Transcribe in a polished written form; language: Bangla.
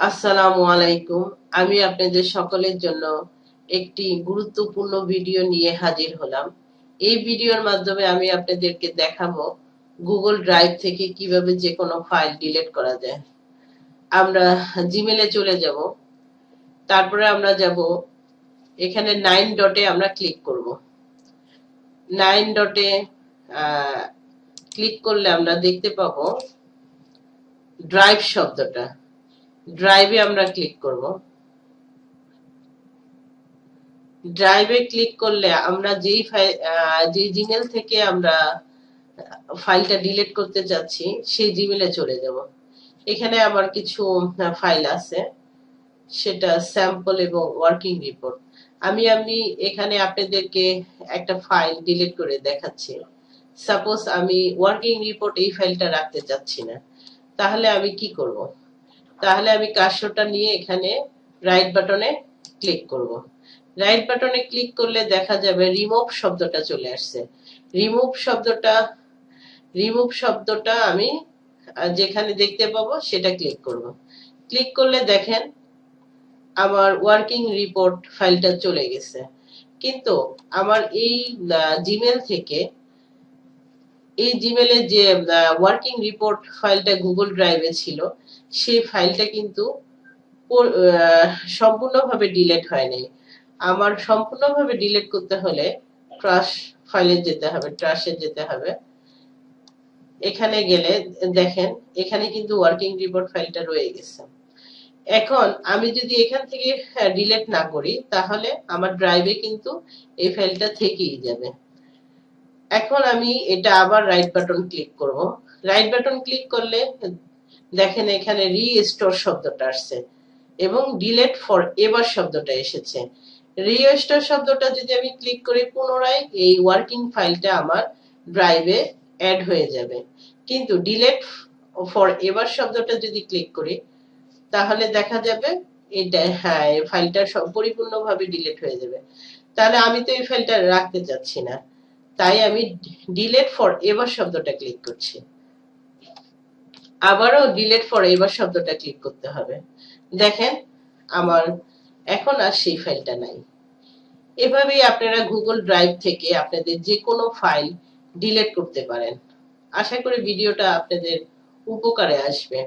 আসসালামু আলাইকুম। আমি আপনাদের সকলের জন্য একটি গুরুত্বপূর্ণ ভিডিও নিয়ে হাজির হলাম। এই ভিডিওর মাধ্যমে আমি আপনাদেরকে দেখাবো গুগল ড্রাইভ থেকে কিভাবে যে কোনো ফাইল ডিলিট করা যায়। আমরা জিমেলে চলে যাব, তারপরে আমরা যাব এখানে 9 ডটে আমরা ক্লিক করব। 9 ডটে ক্লিক করলে আমরা দেখতে পাবো ড্রাইভ শব্দটা। ড্রাইভে আমরা ক্লিক করব। ড্রাইভে ক্লিক করলে আমরা যে জিমেল থেকে আমরা ফাইলটা ডিলিট করতে যাচ্ছি সেই জিমেলে চলে যাব। এখানে আমার কিছু ফাইল আছে, সেটা স্যাম্পল এবং ওয়ার্কিং রিপোর্ট। আমি এখানে আপনাদেরকে একটা ফাইল ডিলিট করে দেখাচ্ছি। সাপোজ আমি ওয়ার্কিং রিপোর্ট এই ফাইলটা রাখতে চাচ্ছি না, তাহলে আমি কি করব? তাহলে আমি কার্সরটা নিয়ে এখানে রাইট বাটনে ক্লিক করব। রাইট বাটনে ক্লিক করলে দেখা যাবে রিমুভ শব্দটা চলে আসছে। রিমুভ শব্দটা আমি যেখানে দেখতে পাবো সেটা ক্লিক করব। ক্লিক করলে দেখেন আমার ওয়ার্কিং রিপোর্ট ফাইলটা চলে গেছে। কিন্তু আমার এই জিমেল থেকে এই জিমেলে যে ওয়ার্কিং রিপোর্ট ফাইলটা গুগল ড্রাইভে ছিল সেই ফাইলটা কিন্তু সম্পূর্ণভাবে ডিলিট হয় নাই। আমার সম্পূর্ণভাবে ডিলিট করতে হলে ট্রাশ ফাইলে যেতে হবে, ট্রাশে যেতে হবে। এখানে গেলে দেখেন এখানে কিন্তু ওয়ার্কিং রিপোর্ট ফাইলটা রয়ে গেছে। এখন আমি যদি এখান থেকে ডিলিট না করি তাহলে আমার ড্রাইভে কিন্তু এই ফাইলটা থেকেই যাবে। এখন আমি এটা আবার রাইট বাটন ক্লিক করব। রাইট বাটন ক্লিক করলে দেখেন এখানে রিস্টোর শব্দটা আসছে এবং ডিলিট ফর এভার শব্দটা এসেছে। রিস্টোর শব্দটা যদি আমি ক্লিক করি পুনরায় এই ওয়ার্কিং ফাইলটা আমার ড্রাইভে অ্যাড হয়ে যাবে। কিন্তু ডিলিট ফর এভার শব্দটা যদি ক্লিক করি তাহলে দেখা যাবে এটা এই ফাইলটা পরিপূর্ণভাবে ডিলিট হয়ে যাবে। তাহলে আমি তো এই ফাইলটা রাখতে চাচ্ছি না, তাই আমি ডিলিট ফর এভার শব্দটা ক্লিক করছি। আবারও ডিলিট ফর এভার শব্দটা ক্লিক করতে হবে। দেখেন আমার এখন আর সেই ফাইলটা নাই। এভাবেই আপনারা গুগল ড্রাইভ থেকে আপনাদের যে কোনো ফাইল ডিলিট করতে পারেন। আশা করি ভিডিওটা আপনাদের উপকারে আসবে।